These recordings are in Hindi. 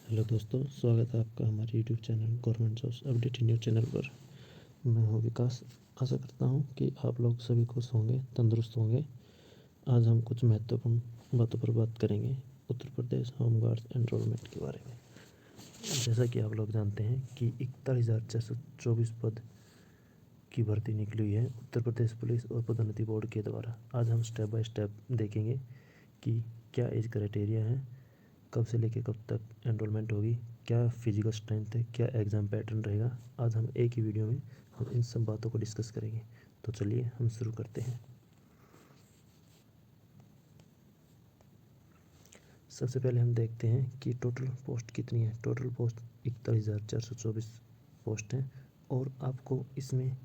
हेलो दोस्तों, स्वागत है आपका हमारे YouTube channel government jobs update news channel पर। मैं हूं विकास। आशा करता हूं कि आप लोग सभी खुश होंगे, तंदुरुस्त होंगे। आज हम कुछ महत्वपूर्ण बातों पर बात करेंगे उत्तर प्रदेश होमगार्ड्स एनरोलमेंट के बारे में। जैसा कि आप लोग जानते हैं कि 41,624 पद की भर्ती निकली हुई है उत्तर प्रदेश पुलिस और पदोन्नति बोर्ड के द्वारा। आज हम स्टेप बाय स्टेप देखेंगे कि क्या एज क्राइटेरिया है, कब से लेकर कब तक एनरोलमेंट होगी, क्या फिजिकल स्ट्रेंथ है, क्या एग्ज़ाम पैटर्न रहेगा। आज हम एक ही वीडियो में हम इन सब बातों को डिस्कस करेंगे। तो चलिए हम शुरू करते हैं। सबसे पहले हम देखते हैं कि टोटल पोस्ट कितनी है। टोटल पोस्ट 41,424 पोस्ट हैं और आपको इसमें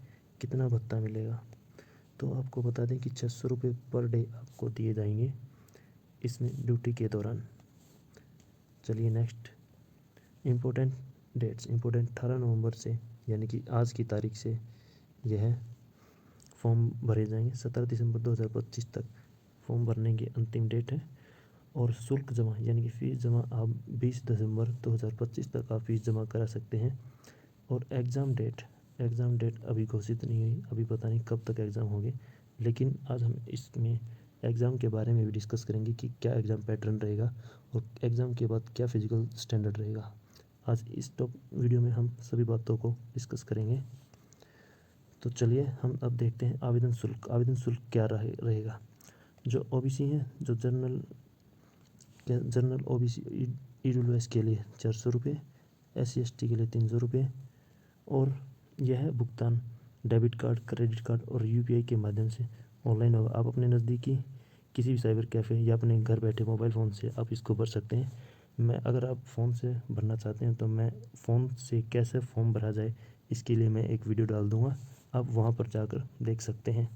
कितना भत्ता मिलेगा। तो आपको बता दें कि 600 रुपये पर डे आपको दिए जाएंगे इसमें ड्यूटी के दौरान। चलिए नेक्स्ट, इम्पोर्टेंट डेट्स। इम्पोर्टेंट 18 नवंबर से यानी कि आज की तारीख से यह फॉर्म भरे जाएंगे। 17 दिसंबर 2025 तक फॉर्म भरने की अंतिम डेट है। और शुल्क जमा यानी कि फ़ीस जमा आप 20 दिसंबर 2025 तक आप फीस जमा करा सकते हैं। और एग्ज़ाम डेट अभी घोषित नहीं हुई, अभी पता नहीं कब तक एग्ज़ाम होंगे। लेकिन आज हम इसमें एग्ज़ाम के बारे में भी डिस्कस करेंगे कि क्या एग्ज़ाम पैटर्न रहेगा और एग्ज़ाम के बाद क्या फिजिकल स्टैंडर्ड रहेगा। आज इस वीडियो में हम सभी बातों को डिस्कस करेंगे। तो चलिए हम अब देखते हैं आवेदन शुल्क। आवेदन शुल्क क्या रहेगा। जो ओबीसी हैं, जो जनरल ओबीसी ईडब्ल्यूएस के लिए 400 रुपये, SC ST के लिए 300 रुपये। और यह भुगतान डेबिट कार्ड, क्रेडिट कार्ड और UPI के माध्यम से ऑनलाइन होगा। आप अपने नज़दीकी किसी भी साइबर कैफ़े या अपने घर बैठे मोबाइल फ़ोन से आप इसको भर सकते हैं। अगर आप फ़ोन से भरना चाहते हैं तो मैं फ़ोन से कैसे फॉर्म भरा जाए इसके लिए मैं एक वीडियो डाल दूँगा, आप वहाँ पर जाकर देख सकते हैं।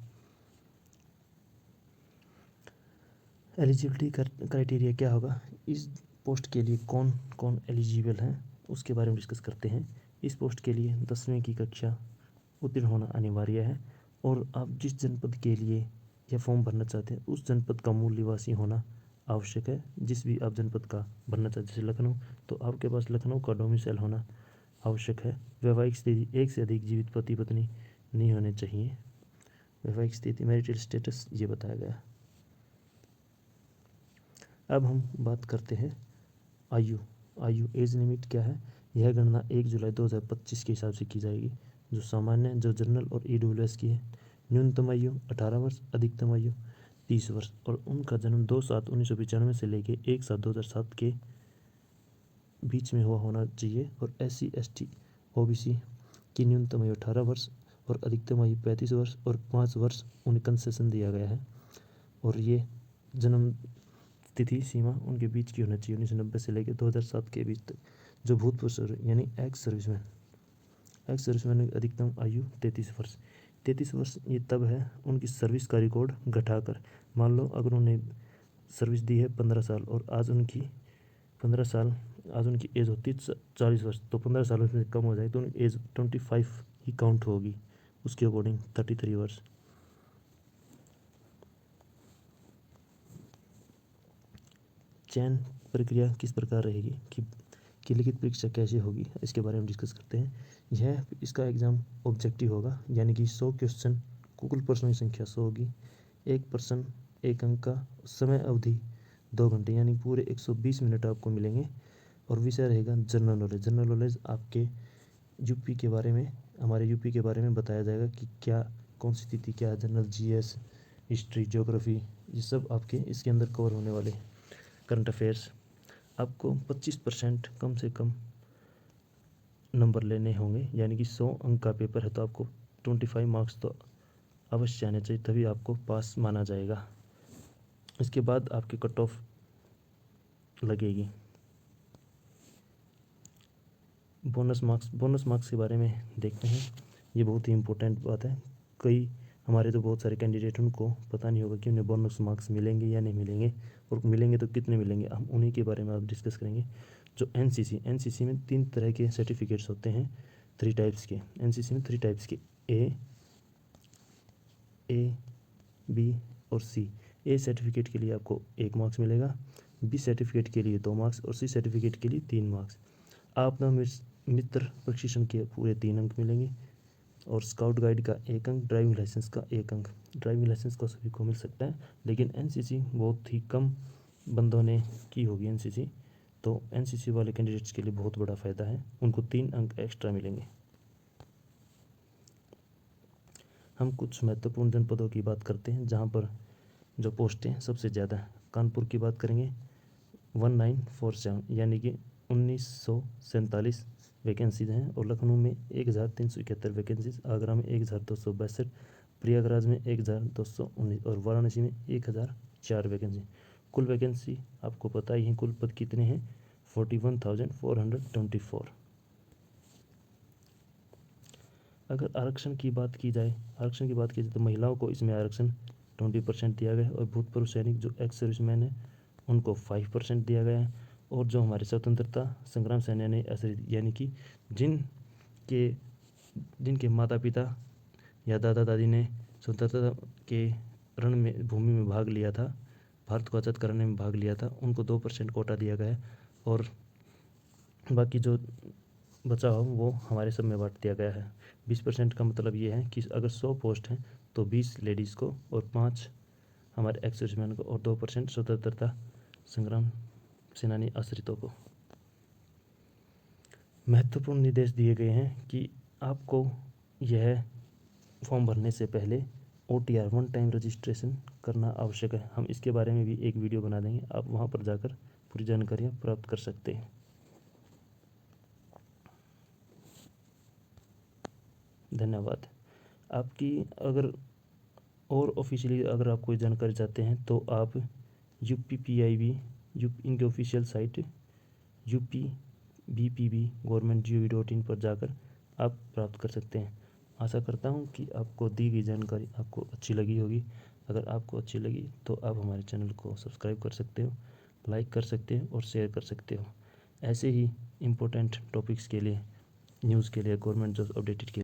एलिजिबिलिटी क्राइटेरिया क्या होगा, इस पोस्ट के लिए कौन कौन एलिजिबल हैं उसके बारे में डिस्कस करते हैं। इस पोस्ट के लिए 10वीं की कक्षा उत्तीर्ण होना अनिवार्य है और आप जिस जनपद के लिए यह फॉर्म भरना चाहते हैं उस जनपद का मूल निवासी होना आवश्यक है। जिस भी आप जनपद का भरना चाहते हैं, जैसे लखनऊ, तो आपके पास लखनऊ का डोमिसाइल होना आवश्यक है। वैवाहिक स्थिति, एक से अधिक जीवित पति पत्नी नहीं होने चाहिए। वैवाहिक स्थिति, मैरिटल स्टेटस ये बताया गया। अब हम बात करते हैं आयु एज लिमिट क्या है। यह गणना 1 जुलाई 2025 के हिसाब से की जाएगी। जो सामान्य, जो जनरल और EWS की है। न्यूनतम आयु 18 वर्ष, अधिकतम आयु 30 वर्ष और उनका जन्म 2/7/1995 से लेके 1/7/2007 के बीच में हुआ होना चाहिए। और SC ST OBC की न्यूनतम आयु 18 वर्ष और अधिकतम आयु 35 वर्ष और 5 वर्ष उन्हें कंसेशन दिया गया है। और ये जन्म तिथि सीमा उनके बीच की होना चाहिए 1990 से लेकर 2007 के बीच तक। जो भूतपूर्व यानी एक्स सर्विसमैन की अधिकतम आयु 33 वर्ष। 33 वर्ष ये तब है उनकी सर्विस का रिकॉर्ड घटाकर। मान लो अगर उन्होंने सर्विस दी है 15 साल और आज उनकी 15 साल, आज उनकी एज होती है 40 वर्ष, तो 15 साल से कम हो जाए तो उनकी एज 25 ही काउंट होगी। उसके अकॉर्डिंग 33 वर्ष। चयन प्रक्रिया किस प्रकार रहेगी कि लिखित परीक्षा कैसे होगी, इसके बारे में डिस्कस करते हैं। इसका एग्ज़ाम ऑब्जेक्टिव होगा यानी कि 100 क्वेश्चन, कुल प्रश्नों की संख्या 100 होगी। एक प्रश्न 1 अंक का, समय अवधि 2 घंटे यानी पूरे 120 मिनट आपको मिलेंगे। और विषय रहेगा जनरल नॉलेज। जनरल नॉलेज आपके यूपी के बारे में, हमारे यूपी के बारे में बताया जाएगा कि क्या कौन सी स्थिति क्या है। जनरल GS, हिस्ट्री, ज्योग्राफी, ये सब आपके इसके अंदर कवर होने वाले। करंट अफेयर्स, आपको 25% कम से कम नंबर लेने होंगे यानी कि 100 अंक का पेपर है तो आपको 25 मार्क्स तो अवश्य आने चाहिए, तभी आपको पास माना जाएगा। इसके बाद आपकी कट ऑफ लगेगी। बोनस मार्क्स के बारे में देखते हैं। ये बहुत ही इम्पोर्टेंट बात है। कई हमारे तो बहुत सारे कैंडिडेट उनको पता नहीं होगा कि उन्हें बोनस मार्क्स मिलेंगे या नहीं मिलेंगे और मिलेंगे तो कितने मिलेंगे, हम उन्हीं के बारे में आप डिस्कस करेंगे। जो NCC में 3 तरह के सर्टिफिकेट्स होते हैं, 3 टाइप्स के। NCC में 3 टाइप्स के, A, B और C। A सर्टिफिकेट के लिए आपको 1 मार्क्स मिलेगा, बी सर्टिफिकेट के लिए 2 मार्क्स और सी सर्टिफिकेट के लिए 3 मार्क्स। आपदा मित्र प्रशिक्षण के पूरे 3 अंक मिलेंगे और स्काउट गाइड का 1 अंक, ड्राइविंग लाइसेंस का 1 अंक। ड्राइविंग लाइसेंस को सभी को मिल सकता है, लेकिन एनसीसी बहुत ही कम बंदों ने की होगी एनसीसी, तो एनसीसी वाले कैंडिडेट्स के लिए बहुत बड़ा फ़ायदा है, उनको 3 अंक एक्स्ट्रा मिलेंगे। हम कुछ महत्वपूर्ण जनपदों की बात करते हैं जहां पर जो पोस्टें सबसे ज़्यादा हैं। कानपुर की बात करेंगे 1947 यानी कि 1947 वैकेंसीज हैं, और लखनऊ में 1371 वैकेंसीज, आगरा में 1262, प्रयागराज में 1219 और वाराणसी में 1004 वैकेंसी। कुल वैकेंसी आपको पता ही है, कुल पद कितने हैं, 41,424। अगर आरक्षण की बात की जाए तो महिलाओं को इसमें आरक्षण 20% दिया गया है, और भूतपूर्व सैनिक जो एक्स सर्विसमैन है उनको 5% दिया गया है, और जो हमारे स्वतंत्रता संग्राम सेनानी यानी कि जिनके माता पिता या दादा दादी ने स्वतंत्रता के रण में भूमि में भाग लिया था, भारत को आज़ाद कराने में भाग लिया था, उनको 2% कोटा दिया गया है, और बाकी जो बचा हो वो हमारे सब में बांट दिया गया है। 20% का मतलब ये है कि अगर 100 पोस्ट हैं तो 20 लेडीज़ को और 5 हमारे एक्स सर्विसमैन को, और 2% स्वतंत्रता संग्राम सेनानी आश्रितों को। महत्वपूर्ण निर्देश दिए गए हैं कि आपको यह फॉर्म भरने से पहले OTR 1 टाइम रजिस्ट्रेशन करना आवश्यक है। हम इसके बारे में भी एक वीडियो बना देंगे, आप वहां पर जाकर पूरी जानकारियाँ प्राप्त कर सकते हैं। धन्यवाद। आपकी अगर और ऑफिशियली अगर आप कोई जानकारी चाहते हैं तो आप UPPIB इनके ऑफिशियल साइट UPBPB government.gov.in पर जाकर आप प्राप्त कर सकते हैं। आशा करता हूं कि आपको दी गई जानकारी आपको अच्छी लगी होगी। अगर आपको अच्छी लगी तो आप हमारे चैनल को सब्सक्राइब कर सकते हो, लाइक कर सकते हो और शेयर कर सकते हो। ऐसे ही इम्पोर्टेंट टॉपिक्स के लिए, न्यूज़ के लिए, गवर्नमेंट जॉब अपडेटेड के